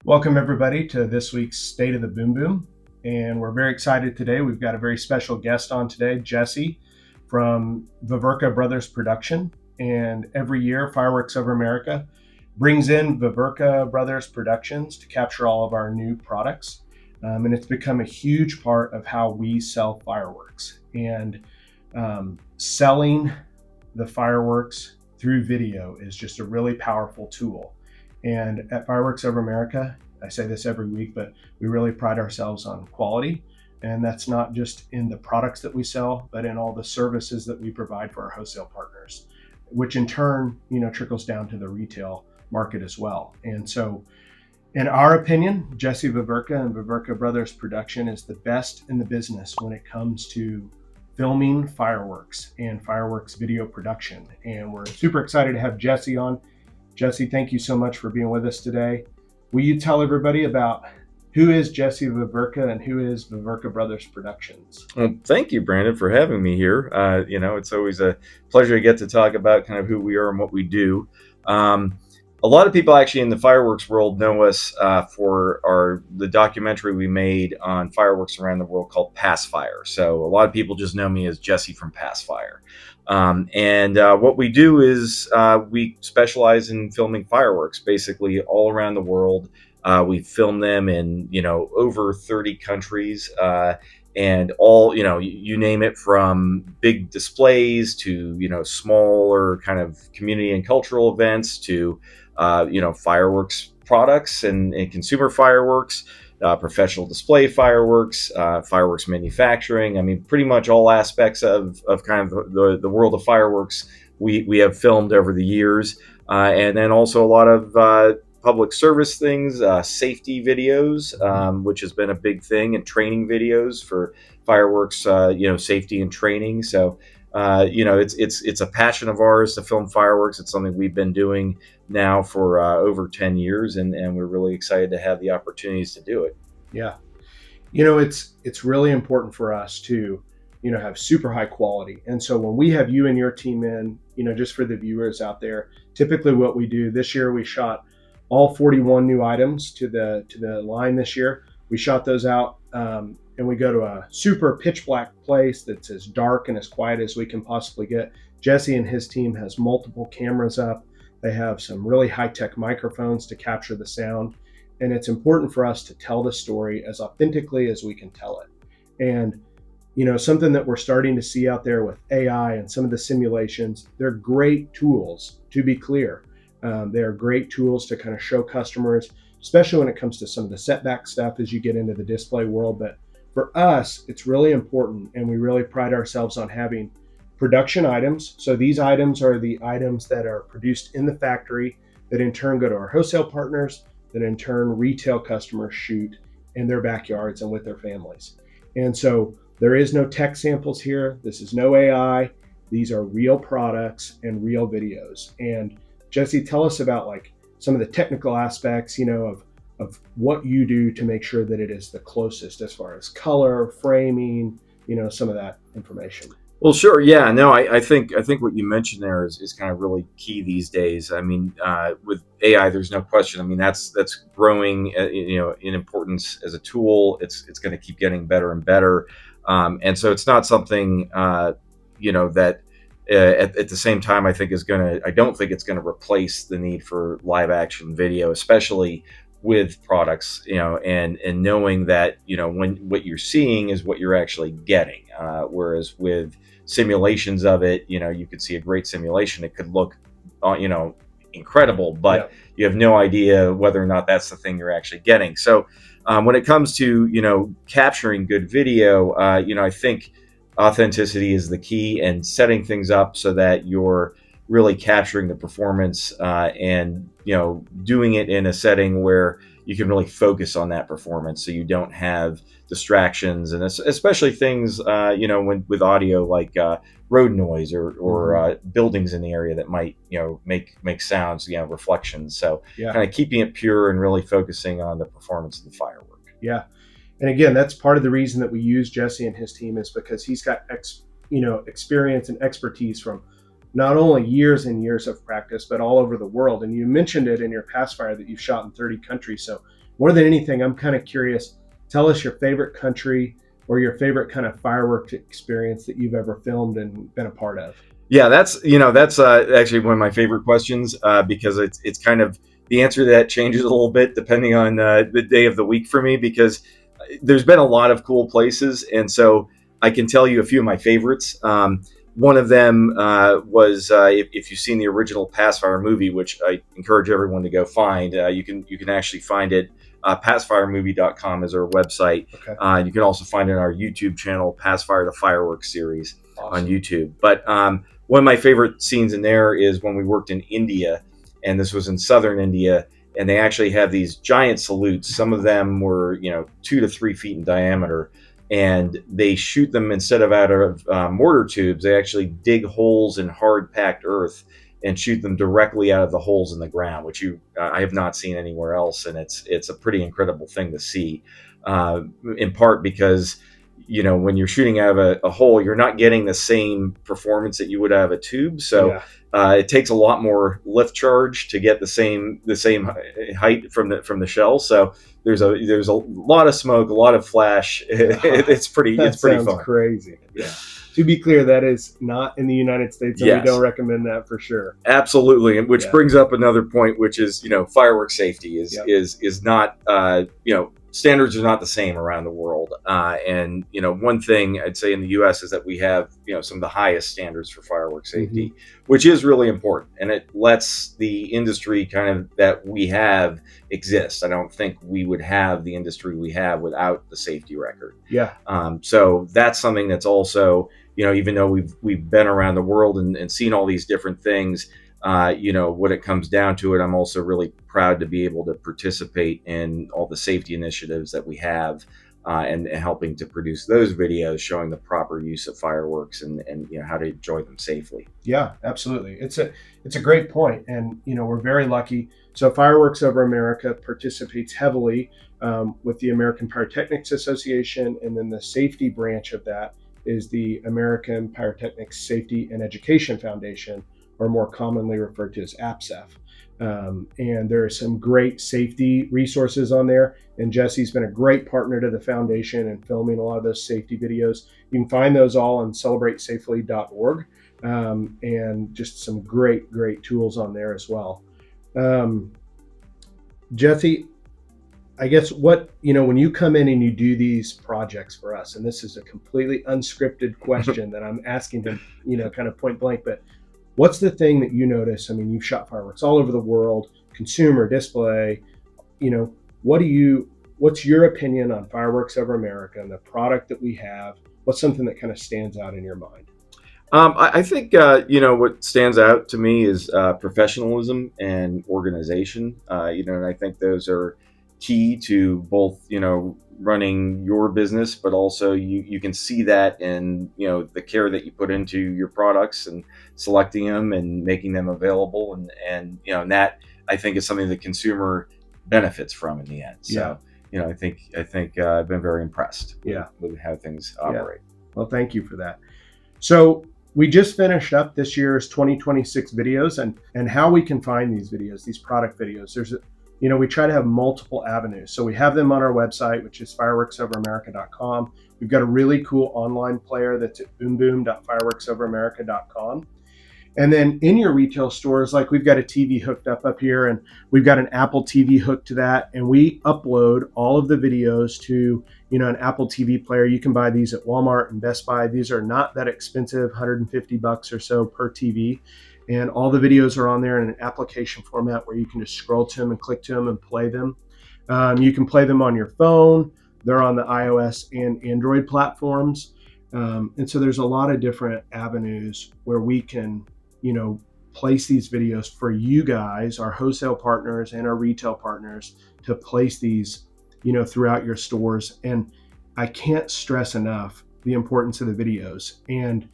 Welcome everybody to this week's State of the Boom Boom. And we're very excited today. We've got a very special guest on today, Jesse from Veverka Brothers Production. And every year, Fireworks Over America brings in Veverka Brothers Productions to capture all of our new products. And it's become a huge part of how we sell fireworks. And selling the fireworks through video is just a really powerful tool. And at Fireworks Over America, I say this every week, but we really pride ourselves on quality. And that's not just in the products that we sell, but in all the services that we provide for our wholesale partners, which in turn, trickles down to the retail market as well. And so, in our opinion, Jesse Veverka and Veverka Brothers Production is the best in the business when it comes to filming fireworks and fireworks video production. And we're super excited to have Jesse on. Jesse, thank you so much for being with us today. Will you tell everybody about who is Jesse Veverka and who is Veverka Brothers Productions? Well, thank you, Brandon, for having me here. It's always a pleasure to get to talk about kind of who we are and what we do. A lot of people actually in the fireworks world know us for the documentary we made on fireworks around the world called Pass Fire. So a lot of people just know me as Jesse from Pass Fire. What we do is we specialize in filming fireworks basically all around the world. We film them in, over 30 countries, and all, you name it, from big displays to, smaller kind of community and cultural events to, fireworks products and consumer fireworks, professional display fireworks, fireworks manufacturing. I mean, pretty much all aspects of kind of the world of fireworks we have filmed over the years. And then also a lot of public service things, safety videos, which has been a big thing, and training videos for fireworks, safety and training. So, it's a passion of ours to film fireworks. It's something we've been doing now for over 10 years, and we're really excited to have the opportunities to do it. Yeah. It's really important for us to, have super high quality. And so when we have you and your team in, just for the viewers out there, typically what we do this year, we shot all 41 new items to the line this year. We shot those out, and we go to a super pitch black place that's as dark and as quiet as we can possibly get. Jesse and his team has multiple cameras up. They have some really high-tech microphones to capture the sound. And it's important for us to tell the story as authentically as we can tell it. And, something that we're starting to see out there with AI and some of the simulations, they're great tools, to be clear. They're great tools to kind of show customers, especially when it comes to some of the setback stuff as you get into the display world. But for us, it's really important, and we really pride ourselves on having production items. So these items are the items that are produced in the factory that in turn go to our wholesale partners, that in turn retail customers shoot in their backyards and with their families. And so there is no tech samples here. This is no AI. These are real products and real videos. And Jesse, tell us about like some of the technical aspects, of what you do to make sure that it is the closest as far as color, framing, some of that information. Well, sure. Yeah, no, I think what you mentioned there is kind of really key these days. I mean, with AI, there's no question. I mean, that's growing, in importance as a tool. It's going to keep getting better and better. And so it's not something, that at the same time, I don't think it's going to replace the need for live action video, especially with products, and knowing that, when what you're seeing is what you're actually getting. Whereas with simulations of it, you could see a great simulation. It could look, incredible, but Yeah. you have no idea whether or not that's the thing you're actually getting. So when it comes to, capturing good video, I think authenticity is the key, and setting things up so that you're really capturing the performance, and doing it in a setting where you can really focus on that performance, so you don't have distractions, and especially things when with audio, like road noise or buildings in the area that might make sounds, reflections. So Yeah. kind of keeping it pure and really focusing on the performance of the firework. Yeah. And again, that's part of the reason that we use Jesse and his team, is because he's got experience and expertise from not only years and years of practice, but all over the world. And you mentioned it in your Pass Fire that you've shot in 30 countries. So more than anything, I'm kind of curious. Tell us your favorite country or your favorite kind of fireworks experience that you've ever filmed and been a part of. Yeah, that's actually one of my favorite questions, because it's kind of the answer to that changes a little bit depending on the day of the week for me, because there's been a lot of cool places, and so I can tell you a few of my favorites. One of them was, if you've seen the original Passfire movie, which I encourage everyone to go find. You can actually find it. Passfiremovie.com is our website. Okay. You can also find it on our YouTube channel, Passfire the Fireworks series on Awesome. YouTube. But one of my favorite scenes in there is when we worked in India, and this was in southern India, and they actually have these giant salutes. Some of them were, 2 to 3 feet in diameter, and they shoot them instead of out of mortar tubes. They actually dig holes in hard packed earth and shoot them directly out of the holes in the ground, which I have not seen anywhere else, and it's a pretty incredible thing to see. In part because when you're shooting out of a hole, you're not getting the same performance that you would out of a tube. So Yeah. it takes a lot more lift charge to get the same height from the shell. So there's a lot of smoke, a lot of flash. It's pretty fun. Crazy. Yeah. To be clear, that is not in the United States, and we don't Yes, recommend that for sure. absolutely. And which Yeah. brings up another point, which is fireworks safety is Yep. is not standards are not the same around the world. And one thing I'd say in the U.S. is that we have some of the highest standards for fireworks safety, which is really important, and it lets the industry kind of that we have exist. I don't think we would have the industry we have without the safety record. Yeah. So that's something that's also even though we've been around the world and seen all these different things. When it comes down to it, I'm also really proud to be able to participate in all the safety initiatives that we have, and helping to produce those videos showing the proper use of fireworks and how to enjoy them safely. Yeah, absolutely. It's a great point, and we're very lucky. So Fireworks Over America participates heavily with the American Pyrotechnics Association, and then the safety branch of that is the American Pyrotechnics Safety and Education Foundation, or more commonly referred to as APSEF. And there are some great safety resources on there. And Jesse's been a great partner to the foundation in filming a lot of those safety videos. You can find those all on celebratesafely.org, and just some great tools on there as well. Jesse, I guess when you come in and you do these projects for us, and this is a completely unscripted question that I'm asking to, kind of point blank, but what's the thing that you notice? I mean, you've shot fireworks all over the world, consumer, display. What's your opinion on Fireworks Over America and the product that we have? What's something that kind of stands out in your mind? I think what stands out to me is professionalism and organization. And I think those are key to both running your business, but also you can see that in the care that you put into your products and selecting them and making them available, and that I think is something the consumer benefits from in the end. So I think I've been very impressed with how things operate. Well, thank you for that. So we just finished up this year's 2026 videos, and how we can find these videos, these product videos. We try to have multiple avenues. So we have them on our website, which is fireworksoveramerica.com. We've got a really cool online player that's at boomboom.fireworksoveramerica.com. And then in your retail stores, like we've got a TV hooked up here, and we've got an Apple TV hooked to that. And we upload all of the videos to, an Apple TV player. You can buy these at Walmart and Best Buy. These are not that expensive, $150 or so per TV. And all the videos are on there in an application format where you can just scroll to them and click to them and play them. You can play them on your phone. They're on the iOS and Android platforms. And so there's a lot of different avenues where we can, place these videos for you guys, our wholesale partners and our retail partners, to place these, throughout your stores. And I can't stress enough the importance of the videos. And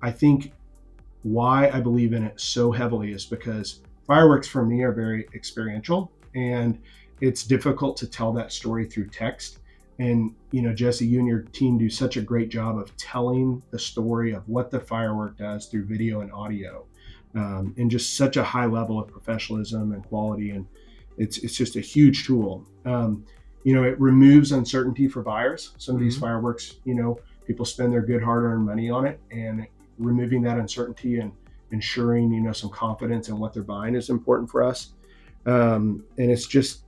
I think why I believe in it so heavily is because fireworks for me are very experiential, and it's difficult to tell that story through text. And, Jesse, you and your team do such a great job of telling the story of what the firework does through video and audio, and just such a high level of professionalism and quality. And it's just a huge tool. It removes uncertainty for buyers. Some of these fireworks, people spend their good hard-earned money on it, and removing that uncertainty and ensuring, some confidence in what they're buying is important for us. And it's just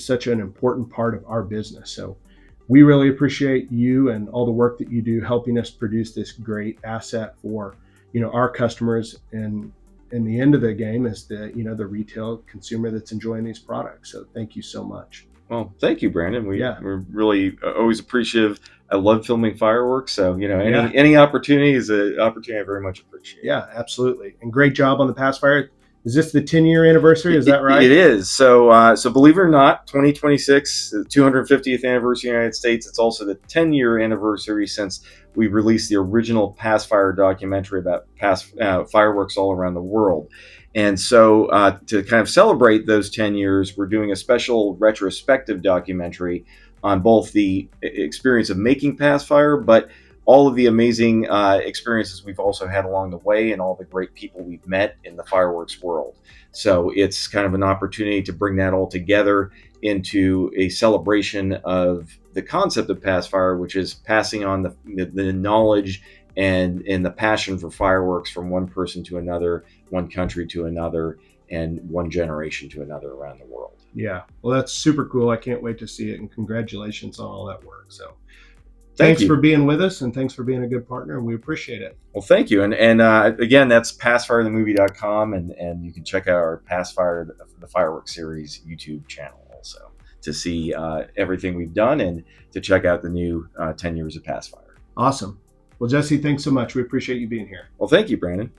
such an important part of our business. So we really appreciate you and all the work that you do helping us produce this great asset for, our customers. And in the end of the game is the retail consumer that's enjoying these products. So thank you so much. Well, thank you, Brandon. Yeah. We're really always appreciative. I love filming fireworks, so Yeah. any opportunity is an opportunity I very much appreciate. Yeah, absolutely. And great job on the Pacifier. Is this the 10-year anniversary? Is that right? It is. So believe it or not, 2026, the 250th anniversary of the United States. It's also the 10-year anniversary since we released the original Pacifier documentary about fireworks all around the world. And so to kind of celebrate those 10 years, we're doing a special retrospective documentary on both the experience of making Pacifier, but all of the amazing experiences we've also had along the way and all the great people we've met in the fireworks world. So it's kind of an opportunity to bring that all together into a celebration of the concept of Pacifier, which is passing on the knowledge and the passion for fireworks from one person to another, one country to another, and one generation to another around the world. Yeah. Well, that's super cool. I can't wait to see it, and congratulations on all that work. So Thank thanks you for being with us, and thanks for being a good partner. We appreciate it. Well, thank you. And again, that's PacifireTheMovie.com, and you can check out our Pacifier the Fireworks series YouTube channel also to see everything we've done and to check out the new 10 years of Pacifier. Awesome. Well, Jesse, thanks so much. We appreciate you being here. Well, thank you, Brandon.